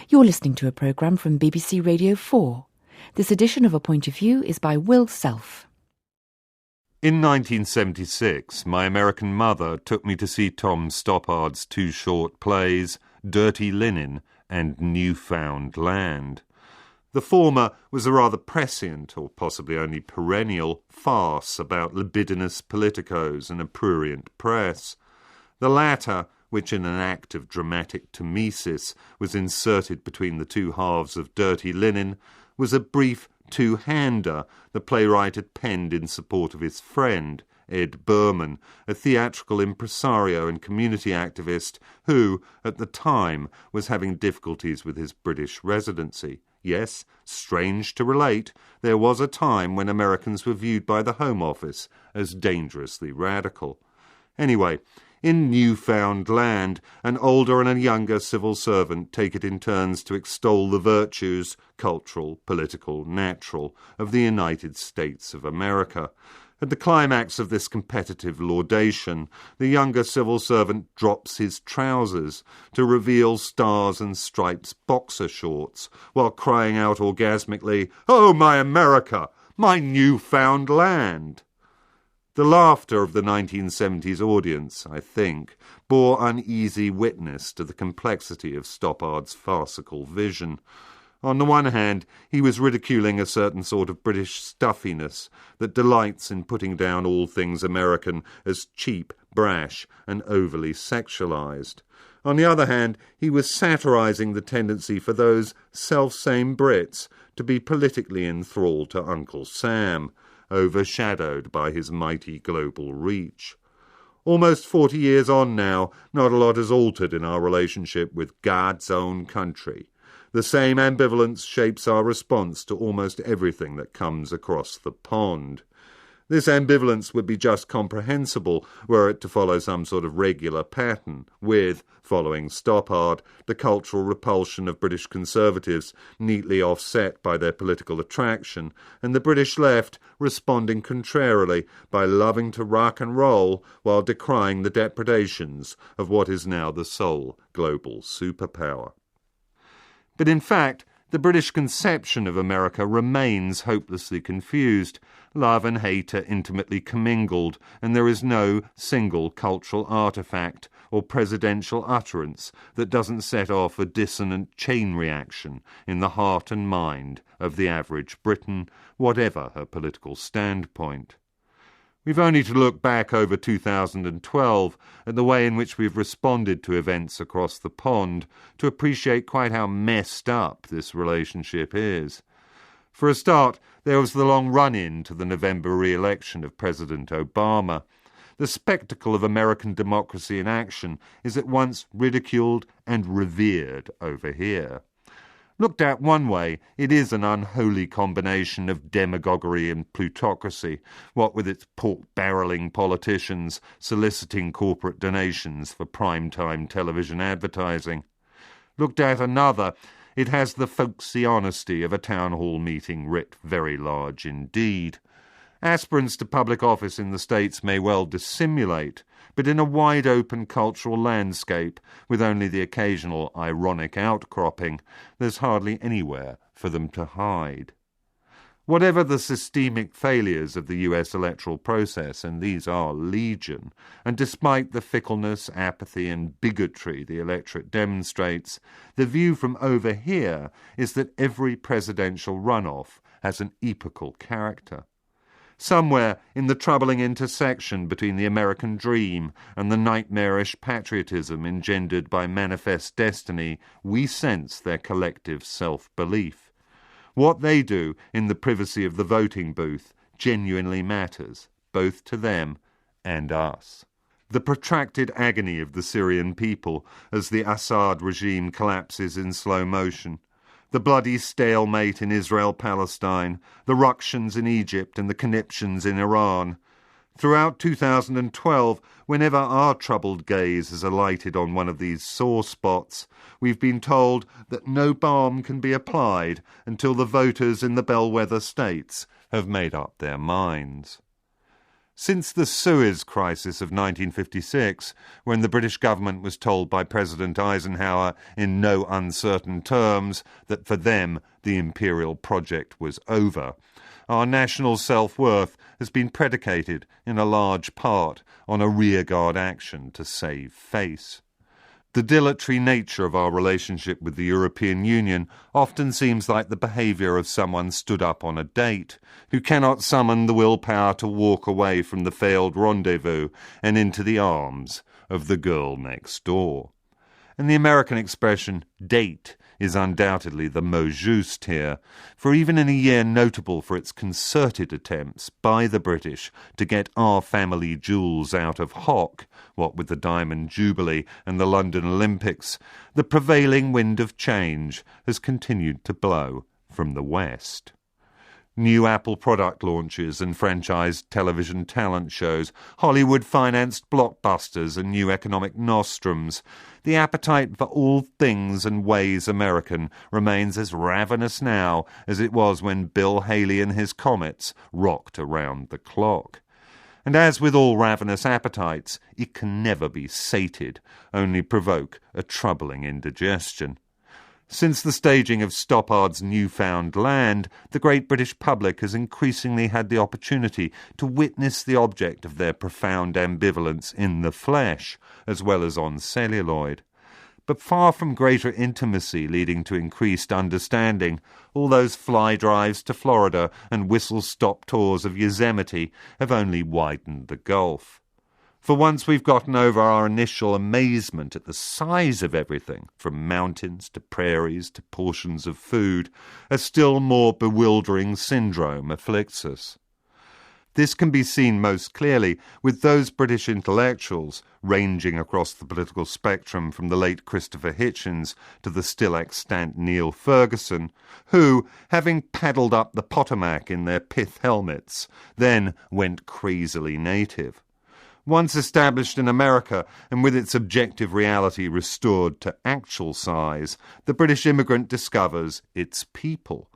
You're listening to a programme from BBC Radio 4. This edition of A Point of View is by Will Self. In 1976, my American mother took me to see Tom Stoppard's two short plays, Dirty Linen and Newfound Land. The former was a rather prescient, or possibly only perennial, farce about libidinous politicos and a prurient press. The latter, which in an act of dramatic mimesis was inserted between the two halves of Dirty Linen, was a brief two-hander the playwright had penned in support of his friend, Ed Berman, a theatrical impresario and community activist who, at the time, was having difficulties with his British residency. Yes, strange to relate, there was a time when Americans were viewed by the Home Office as dangerously radical. Anyway, in Newfound Land, an older and a younger civil servant take it in turns to extol the virtues, cultural, political, natural, of the United States of America. At the climax of this competitive laudation, the younger civil servant drops his trousers to reveal stars and stripes boxer shorts, while crying out orgasmically, "Oh, my America! My newfound land!" The laughter of the 1970s audience, I think, bore uneasy witness to the complexity of Stoppard's farcical vision. On the one hand, he was ridiculing a certain sort of British stuffiness that delights in putting down all things American as cheap, brash, and overly sexualized. On the other hand, he was satirizing the tendency for those self-same Brits to be politically enthralled to Uncle Sam, overshadowed by his mighty global reach. Almost 40 years on now, not a lot has altered in our relationship with God's own country. The same ambivalence shapes our response to almost everything that comes across the pond. This ambivalence would be just comprehensible were it to follow some sort of regular pattern, with, following Stoppard, the cultural repulsion of British conservatives neatly offset by their political attraction, and the British left responding contrarily by loving to rock and roll while decrying the depredations of what is now the sole global superpower. But in fact, the British conception of America remains hopelessly confused. Love and hate are intimately commingled, and there is no single cultural artifact or presidential utterance that doesn't set off a dissonant chain reaction in the heart and mind of the average Briton, whatever her political standpoint. We've only to look back over 2012 at the way in which we've responded to events across the pond to appreciate quite how messed up this relationship is. For a start, there was the long run-in to the November re-election of President Obama. The spectacle of American democracy in action is at once ridiculed and revered over here. Looked at one way, it is an unholy combination of demagoguery and plutocracy, what with its pork-barrelling politicians soliciting corporate donations for prime-time television advertising. Looked at another, it has the folksy honesty of a town hall meeting writ very large indeed. Aspirants to public office in the States may well dissimulate, but in a wide-open cultural landscape, with only the occasional ironic outcropping, there's hardly anywhere for them to hide. Whatever the systemic failures of the US electoral process, and these are legion, and despite the fickleness, apathy and bigotry the electorate demonstrates, the view from over here is that every presidential runoff has an epochal character. Somewhere in the troubling intersection between the American dream and the nightmarish patriotism engendered by manifest destiny, we sense their collective self-belief. What they do in the privacy of the voting booth genuinely matters, both to them and us. The protracted agony of the Syrian people as the Assad regime collapses in slow motion, the bloody stalemate in Israel-Palestine, the ructions in Egypt and the conniptions in Iran. Throughout 2012, whenever our troubled gaze has alighted on one of these sore spots, we've been told that no balm can be applied until the voters in the bellwether states have made up their minds. Since the Suez Crisis of 1956, when the British government was told by President Eisenhower in no uncertain terms that for them the imperial project was over, our national self-worth has been predicated in a large part on a rearguard action to save face. The dilatory nature of our relationship with the European Union often seems like the behaviour of someone stood up on a date, who cannot summon the willpower to walk away from the failed rendezvous and into the arms of the girl next door. And the American expression date is undoubtedly the mot juste here, for even in a year notable for its concerted attempts by the British to get our family jewels out of hock, what with the Diamond Jubilee and the London Olympics, the prevailing wind of change has continued to blow from the West. New Apple product launches and franchised television talent shows, Hollywood-financed blockbusters and new economic nostrums. The appetite for all things and ways American remains as ravenous now as it was when Bill Haley and his comets rocked around the clock. And as with all ravenous appetites, it can never be sated, only provoke a troubling indigestion. Since the staging of Stoppard's Newfound Land, the great British public has increasingly had the opportunity to witness the object of their profound ambivalence in the flesh, as well as on celluloid. But far from greater intimacy leading to increased understanding, all those fly drives to Florida and whistle-stop tours of Yosemite have only widened the gulf. For once we've gotten over our initial amazement at the size of everything, from mountains to prairies to portions of food, a still more bewildering syndrome afflicts us. This can be seen most clearly with those British intellectuals, ranging across the political spectrum from the late Christopher Hitchens to the still extant Neil Ferguson, who, having paddled up the Potomac in their pith helmets, then went crazily native. Once established in America, and with its objective reality restored to actual size, the British immigrant discovers its people.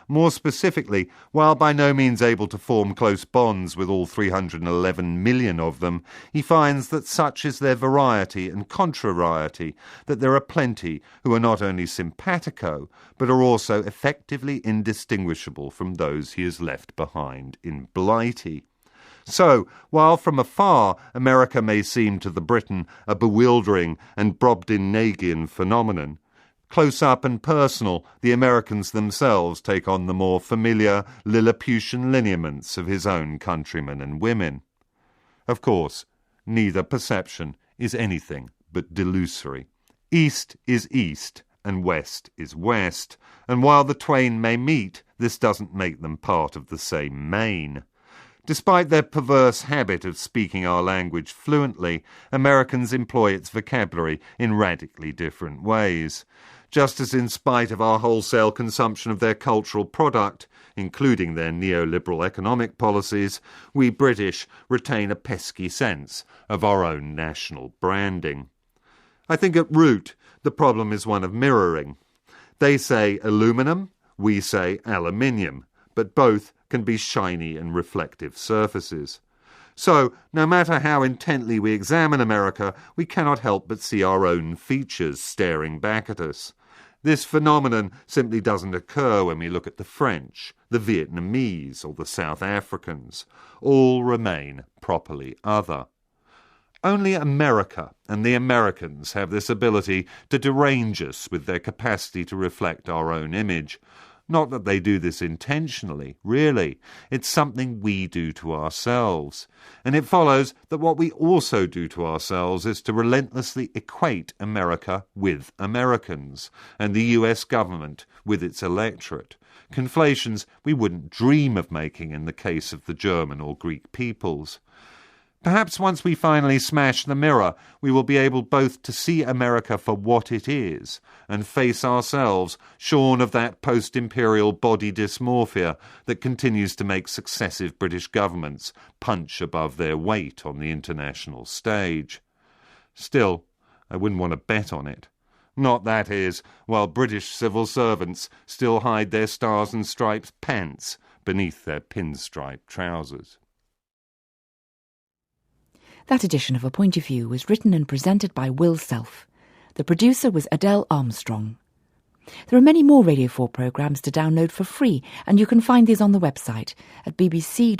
More specifically, while by no means able to form close bonds with all 311 million of them, he finds that such is their variety and contrariety that there are plenty who are not only simpatico, but are also effectively indistinguishable from those he has left behind in Blighty. So, while from afar America may seem to the Briton a bewildering and Brobdingnagian phenomenon, close up and personal, the Americans themselves take on the more familiar Lilliputian lineaments of his own countrymen and women. Of course, neither perception is anything but delusory. East is east, and west is west, and while the twain may meet, this doesn't make them part of the same main. Despite their perverse habit of speaking our language fluently, Americans employ its vocabulary in radically different ways. Just as in spite of our wholesale consumption of their cultural product, including their neoliberal economic policies, we British retain a pesky sense of our own national branding. I think at root the problem is one of mirroring. They say aluminum, we say aluminium, but both can be shiny and reflective surfaces. So, no matter how intently we examine America, we cannot help but see our own features staring back at us. This phenomenon simply doesn't occur when we look at the French, the Vietnamese, or the South Africans. All remain properly other. Only America and the Americans have this ability to derange us with their capacity to reflect our own image. Not that they do this intentionally, really. It's something we do to ourselves. And it follows that what we also do to ourselves is to relentlessly equate America with Americans, and the US government with its electorate. Conflations we wouldn't dream of making in the case of the German or Greek peoples. Perhaps once we finally smash the mirror, we will be able both to see America for what it is and face ourselves shorn of that post-imperial body dysmorphia that continues to make successive British governments punch above their weight on the international stage. Still, I wouldn't want to bet on it. Not, that is, while British civil servants still hide their stars and stripes pants beneath their pinstripe trousers. That edition of A Point of View was written and presented by Will Self. The producer was Adele Armstrong. There are many more Radio 4 programmes to download for free, and you can find these on the website at bbc.co.uk/Radio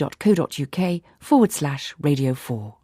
4.